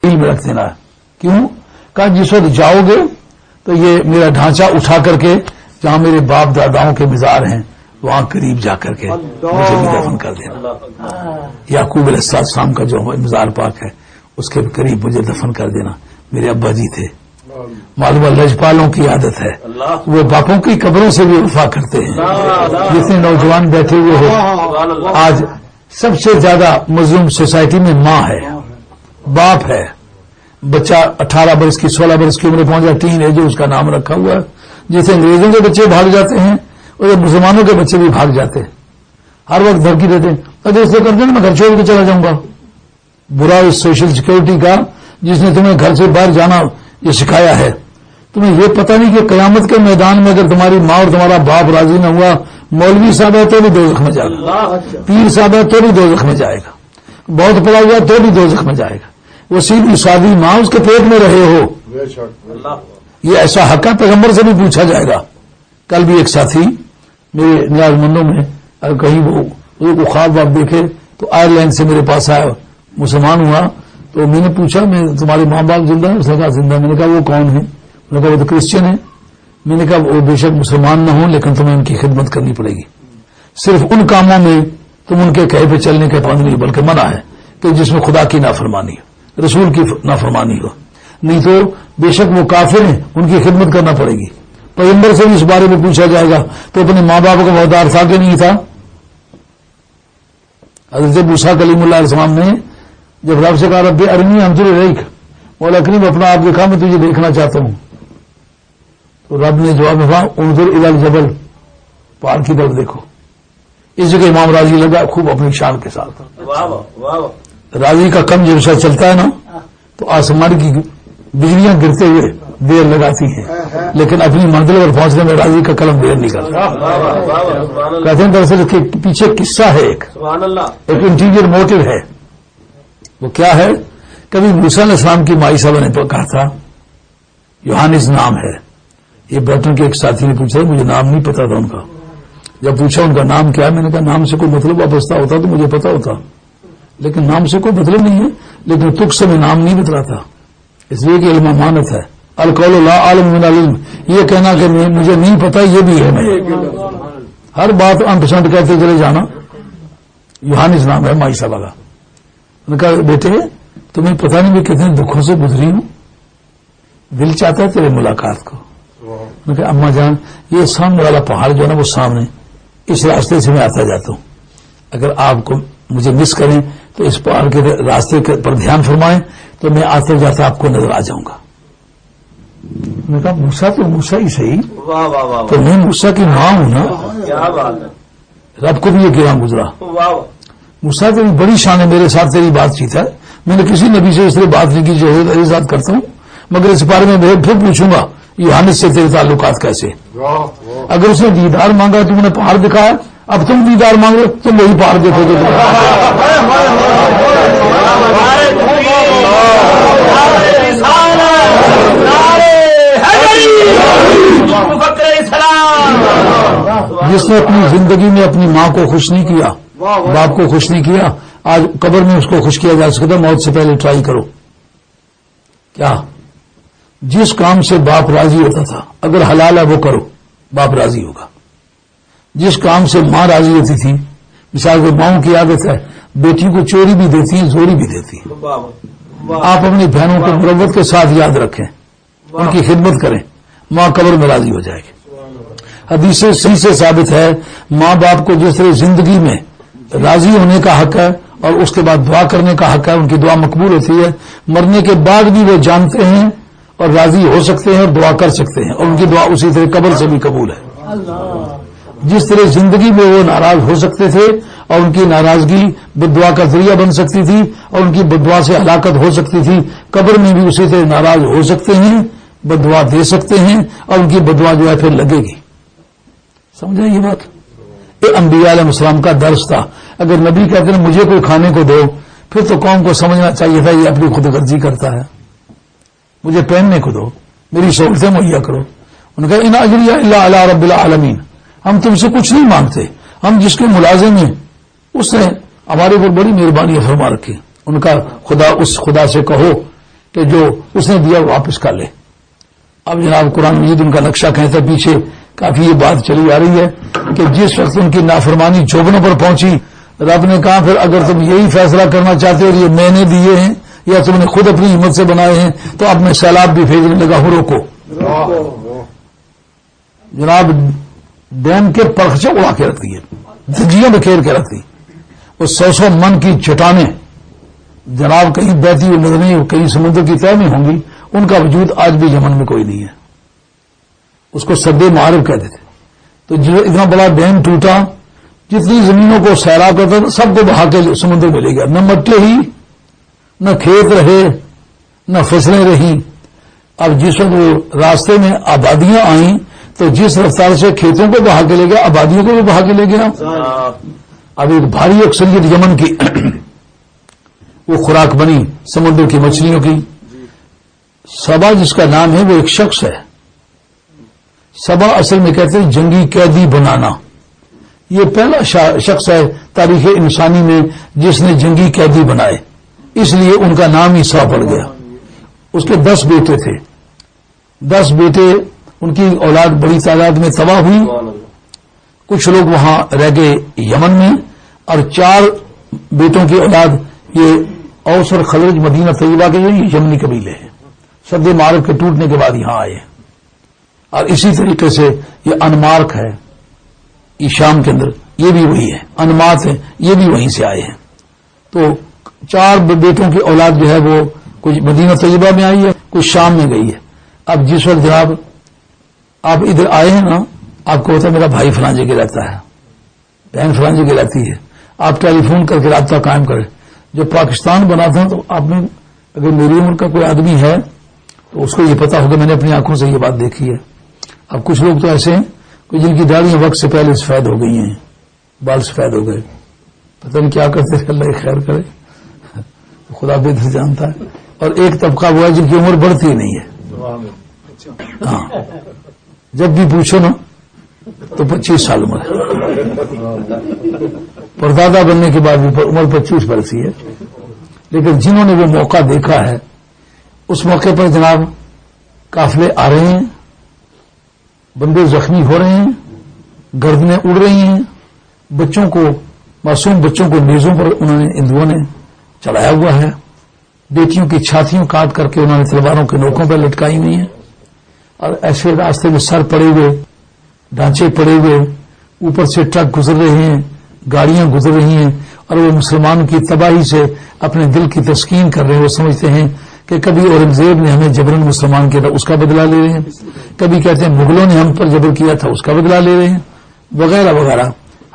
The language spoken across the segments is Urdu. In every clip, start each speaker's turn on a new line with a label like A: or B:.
A: دل میں رکھ دینا ہے. کیوں؟ کہا جس وقت جاؤ گے تو یہ میرا ڈھانچہ اٹھا کر کے جہاں میرے باپ داداؤں کے مزار ہیں وہاں قریب جا کر کے مجھے بھی دفن کر دینا. یعقوب علیہ السلام کا جو مزار پاک ہے اس کے قریب مجھے دفن کر دینا. میرے ابا جی تھے. معلوم لجپالوں کی عادت ہے وہ باپوں کی قبروں سے بھی وفا کرتے ہیں. جتنے نوجوان بیٹھے ہوئے ہیں آج سب سے زیادہ مظلوم سوسائٹی میں ماں ہے، باپ ہے. بچہ 18 برس کی 16 برس کی عمر پہنچ جائے، ٹین ایج اس کا نام رکھا ہوا ہے. جیسے انگریزوں کے بچے بھاگ جاتے ہیں اور مسلمانوں کے بچے بھی بھاگ جاتے ہیں. ہر وقت دھمکی دیتے ہیں اگر اس سے کرتے ہیں میں گھر چھوڑ کے چلا جاؤں گا. برا اس سوشل سیکورٹی کا جس نے تمہیں گھر سے باہر جانا یہ سکھایا ہے. تمہیں یہ پتہ نہیں کہ قیامت کے میدان میں اگر تمہاری ماں اور تمہارا باپ راضی نہ ہوا، مولوی صاحب ہے تو بھی دوزخ میں جائے گا، پیر صاحب ہے تو بھی دوزخ میں جائے گا، بہت پڑا ہوا تو بھی دوزخ میں جائے گا. وہ سیدھی سادی ماں اس کے پیٹ میں رہے ہو. یہ ایسا حق ہے پیغمبر سے بھی پوچھا جائے گا. کل بھی ایک ساتھی میرے نیاز مندوں میں اگر کہیں وہ خواب واب دیکھے تو آئرلینڈ سے میرے پاس آیا، مسلمان ہوا تو میں نے پوچھا میں تمہارے ماں باپ زندہ ہیں؟ اس نے کہا زندہ. میں نے کہا وہ کون ہے؟ میں نے کہا وہ تو کرسچن ہے. میں نے کہا وہ بے شک مسلمان نہ ہوں لیکن تمہیں ان کی خدمت کرنی پڑے گی. صرف ان کاموں میں تم ان کے کہے پہ چلنے کے پابند نہیں بلکہ منع ہے کہ جس میں خدا کی نافرمانی ہو، رسول کی نافرمانی ہو. نہیں تو بے شک وہ کافر ہیں، ان کی خدمت کرنا پڑے گی. پیغمبر سے بھی اس بارے میں پوچھا جائے گا تو اپنے ماں باپ کا وفادار تھا کہ نہیں تھا؟ حضرت موسیٰ کلیم اللہ علیہ السلام نے جب رب سے کہا رب ارنی انظر الیک، مولا کریم اپنا آپ دکھا میں تجھے دیکھنا چاہتا ہوں، تو رب نے جواب دیا انظر الی الجبل، پہاڑ کی طرف دیکھو. اس جگہ امام راضی لگا خوب اپنی شان کے ساتھ. راضی کا کم جب سے چلتا ہے نا تو آسمان کی بجلیاں گرتے ہوئے دیر لگاتی ہیں لیکن اپنی منزل پر پہنچنے میں راضی کا قلم دیر نہیں کرتا. کہتے ہیں دراصل اس کے پیچھے قصہ ہے، ایک انٹیریئر موٹو ہے. وہ کیا ہے؟ کبھی موسیٰ علیہ السلام کی مائی صاحبہ نے کہا تھا یوحانس نام ہے. یہ برٹن کے ایک ساتھی نے پوچھا مجھے نام نہیں پتا تھا ان کا. جب پوچھا ان کا نام کیا، میں نے کہا نام سے کوئی مطلب وابستہ ہوتا تو مجھے پتا ہوتا، لیکن نام سے کوئی مطلب نہیں ہے. لیکن تک سے میں نام نہیں بتلاتا اس لیے کہ علم امانت ہے. القول لا عالم من العلم، یہ کہنا کہ مجھے نہیں پتا یہ بھی ہے. میں ہر بات 100% کہتے چلے جانا. یوحانس نام ہے مائی صاحبہ کا. نے کہا بیٹے تمہیں پتہ نہیں میں کتنے دکھوں سے گزری ہوں، دل چاہتا ہے تیرے ملاقات کو. میں کہا اماں جان یہ سامنے والا پہاڑ جو ہے نا وہ سامنے اس راستے سے میں آتا جاتا ہوں، اگر آپ کو مجھے مس کریں تو اس پہاڑ کے راستے پر دھیان فرمائیں تو میں آتے جاتا آپ کو نظر آ جاؤں گا. میں نے کہا موسیٰ تو موسیٰ ہی صحیح، تو میں موسیٰ کی ماں ہوں نا. رب کو بھی یہ گراں گزرا. موسیٰ تیری بڑی شان ہے، میرے ساتھ تیری بات چیت ہے، میں نے کسی نبی سے اس طرح بات نہیں کی جو میرے ساتھ کرتا ہوں، مگر اس بارے میں پھر پوچھوں گا یوحانس سے تیرے تعلقات کیسے. اگر اس نے دیدار مانگا تم نے پہاڑ دکھایا، اب تم دیدار مانگو تم وہی پہاڑ دیکھو گے. جس نے اپنی زندگی میں اپنی ماں کو خوش نہیں کیا، باپ کو خوش نہیں کیا، آج قبر میں اس کو خوش کیا جا سکتا. موت سے پہلے ٹرائی کرو. کیا جس کام سے باپ راضی ہوتا تھا اگر حلال ہے وہ کرو، باپ راضی ہوگا. جس کام سے ماں راضی ہوتی تھی، مثال کو ماؤں کی عادت ہے بیٹی کو چوری بھی دیتی ہیں زوری بھی دیتی ہیں. آپ اپنی بہنوں کو مروت کے ساتھ یاد رکھیں، ان کی خدمت کریں، ماں قبر میں راضی ہو جائے گی. حدیث صحیح سے ثابت ہے ماں باپ کو جس طرح زندگی میں راضی ہونے کا حق ہے اور اس کے بعد دعا کرنے کا حق ہے، ان کی دعا مقبول ہوتی ہے، مرنے کے بعد بھی وہ جانتے ہیں اور راضی ہو سکتے ہیں اور دعا کر سکتے ہیں، اور ان کی دعا اسی طرح قبر سے بھی قبول ہے. جس طرح زندگی میں وہ ناراض ہو سکتے تھے اور ان کی ناراضگی بدعا کا ذریعہ بن سکتی تھی اور ان کی بدعا سے ہلاکت ہو سکتی تھی، قبر میں بھی اسی طرح ناراض ہو سکتے ہیں، بدعا دے سکتے ہیں اور ان کی بدعا جو ہے پھر لگے گی. سمجھا یہ بات؟ یہ انبیاء علیہ السلام کا درس تھا. اگر نبی کہتے ہیں مجھے کوئی کھانے کو دو، پھر تو قوم کو سمجھنا چاہیے تھا یہ اپنی خود غرضی کرتا ہے. مجھے پہننے کو دو، میری سہولتیں مہیا کرو. انہوں نے کہا ان اجریہ الا علی رب العالمین، ہم تم سے کچھ نہیں مانگتے، ہم جس کے ملازم ہیں اس نے ہمارے اوپر بڑی مہربانی فرما رکھی. ان کا خدا اس خدا سے کہو کہ جو اس نے دیا وہ واپس کر لے. اب جناب قرآن مجید ان کا نقشہ کہتا ہے پیچھے کافی یہ بات چلی آ رہی ہے کہ جس وقت ان کی نافرمانی جوبنوں پر پہنچی رب نے کہا پھر اگر تم یہی فیصلہ کرنا چاہتے ہو یہ میں نے دیے ہیں یا تم نے خود اپنی ہمت سے بنائے ہیں تو اب میں سیلاب بھی بھیجنے لگا ہوں روکو. جناب ڈیم کے پرخچے اڑا کے رکھ دیے دھجیاں بکھیر کے رکھ دی. وہ 100 من کی چٹانیں جناب کہیں بہتی ہوئی نظر نہیں کہیں سمندر کی تہ میں ہوں گی. ان کا وجود آج بھی یمن میں کوئی نہیں ہے. اس کو سد معارف کہتے تھے. تو جو اتنا بڑا ڈیم ٹوٹا جتنی زمینوں کو سیراب کرتا تھا سب کو بہا کے سمندر میں لے گیا. نہ مٹی ہی نہ کھیت رہے نہ فصلیں رہیں. اب جس وقت وہ راستے میں آبادیاں آئیں تو جس رفتار سے کھیتوں کو بہا کے لے گیا آبادیوں کو بھی بہا کے لے گیا. اب ایک بھاری اکثریت یمن کی وہ خوراک بنی سمندر کی مچھلیوں کی. سبا جس کا نام ہے وہ ایک شخص ہے. سبا اصل میں کہتے ہیں جنگی قیدی بنانا. یہ پہلا شخص ہے تاریخ انسانی میں جس نے جنگی قیدی بنائے اس لیے ان کا نام ہی سبا پڑ گیا. اس کے 10 بیٹے تھے. 10 بیٹے ان کی اولاد بڑی تعداد میں تباہ ہوئی. کچھ لوگ وہاں رہ گئے یمن میں اور 4 بیٹوں کی اولاد یہ اوس اور خزرج مدینہ طیبہ کے یہ یمنی قبیلے ہیں. سد معارف کے ٹوٹنے کے بعد یہاں آئے اور اسی طریقے سے یہ انمارک ہے یہ شام کے اندر یہ بھی وہی ہے. انمات ہے یہ بھی وہیں سے آئے ہیں. تو 4 بیٹوں کی اولاد جو ہے وہ کچھ مدینہ طیبہ میں آئی ہے کچھ شام میں گئی ہے. اب جس وقت جناب آپ ادھر آئے ہیں نا آپ کو ہوتا ہے میرا بھائی فلاں جگہ رہتا ہے بہن فلاں جگہ رہتی ہے آپ ٹیلی فون کر کے رابطہ قائم کریں. جب پاکستان بنا تھا تو آپ نے اگر میری عمر کا کوئی آدمی ہے تو اس کو یہ پتا ہوگا میں نے اپنی آنکھوں سے یہ بات دیکھی ہے. اب کچھ لوگ تو ایسے ہیں کہ جن کی داڑیاں وقت سے پہلے سفید ہو گئی ہیں بال سفید ہو گئے پتہ نہیں کیا کرتے تھے. اللہ خیر کرے خدا بہتر جانتا ہے. اور ایک طبقہ وہ ہے جن کی عمر بڑھتی ہی نہیں ہے. ہاں جب بھی پوچھو نا تو 25 سال عمر ہے. پردادا بننے کے بعد بھی عمر 25 برسی ہے. لیکن جنہوں نے وہ موقع دیکھا ہے اس موقع پر جناب قافلے آ رہے ہیں بندے زخمی ہو رہے ہیں گردنیں اڑ رہی ہیں بچوں کو معصوم بچوں کو نیزوں پر انہوں نے ہندوؤں نے چڑھایا ہوا ہے. بیٹیوں کی چھاتیوں کاٹ کر کے انہوں نے تلواروں کے نوکوں پر لٹکائی ہوئی ہیں اور ایسے راستے میں سر پڑے ہوئے ڈھانچے پڑے ہوئے اوپر سے ٹرک گزر رہے ہیں گاڑیاں گزر رہی ہیں اور وہ مسلمان کی تباہی سے اپنے دل کی تسکین کر رہے ہیں. وہ سمجھتے ہیں کہ کبھی اورنگزیب نے ہمیں جبرن مسلمان کیا تھا اس کا بدلہ لے رہے ہیں کبھی کہتے ہیں مغلوں نے ہم پر جبر کیا تھا اس کا بدلہ لے رہے ہیں وغیرہ وغیرہ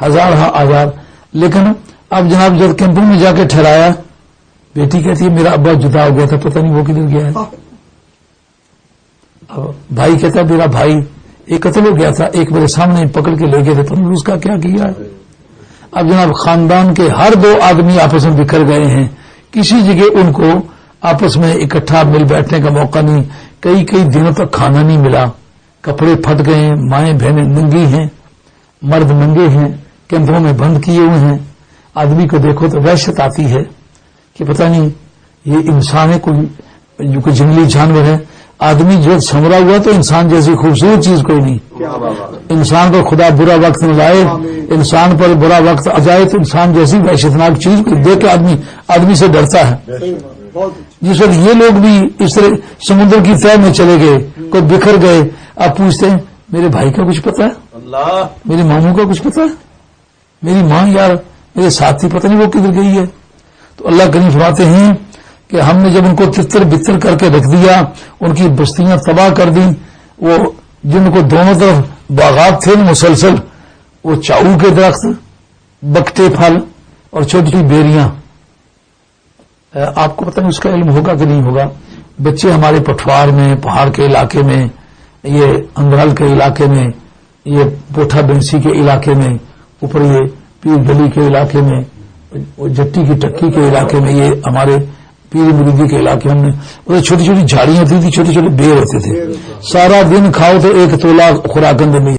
A: ہزار آزار. لیکن اب جناب جب کیمپوں میں جا کے ٹھہرایا بیٹی کہتی ہے میرا ابا جدا ہو گیا تھا پتہ نہیں وہ کدھر گیا ہے. اب بھائی کہتا ہے میرا بھائی ایک قتل ہو گیا تھا ایک میرے سامنے پکڑ کے لے گئے تھے پتہ نہیں اس کا کیا کیا ہے. اب جناب خاندان کے ہر 2 آدمی آپس میں بکھر گئے ہیں کسی جگہ ان کو آپس میں اکٹھا مل بیٹھنے کا موقع نہیں. کئی دنوں تک کھانا نہیں ملا کپڑے پھٹ گئے ہیں مائیں بہنیں ننگی ہیں مرد ننگے ہیں کیمپوں میں بند کیے ہوئے ہیں. آدمی کو دیکھو تو وحشت آتی ہے کہ پتہ نہیں یہ انسان ہے کوئی جنگلی جانور ہے. آدمی جو سنورا ہوا تو انسان جیسی خوبصورت چیز کوئی نہیں. انسان پر خدا برا وقت نہ لائے انسان پر برا وقت آ جائے تو انسان جیسی وحشتناک چیز کو دیکھ کے آدمی سے ڈرتا ہے. جس وقت یہ لوگ بھی اس طرح سمندر کی تہ میں چلے گئے کوئی بکھر گئے. آپ پوچھتے ہیں میرے بھائی کا کچھ پتا ہے میری ماموں کا کچھ پتا ہے میری ماں یار میرے ساتھی پتہ نہیں وہ کدھر گئی ہے. تو اللہ کریم فرماتے ہیں کہ ہم نے جب ان کو تتر بتر کر کے رکھ دیا ان کی بستیاں تباہ کر دی. وہ جن کو دونوں طرف باغات تھے مسلسل وہ چاؤ کے درخت بکٹے پھل اور چھوٹی چھوٹی بیریاں. آپ کو پتہ نہیں اس کا علم ہوگا کہ نہیں ہوگا. بچے ہمارے پٹوار میں پہاڑ کے علاقے میں یہ اندرال کے علاقے میں یہ پوٹھا بنسی کے علاقے میں اوپر یہ پیر گلی کے علاقے میں جٹی کی ٹکی کے علاقے میں یہ ہمارے پیر مریدی کے علاقے ہم نے چھوٹی چھوٹی جھاڑیاں ہوتی تھی چھوٹے چھوٹے بیر ہوتے تھے. سارا دن کھاؤ تو 1 تولا خوراک اندر نہیں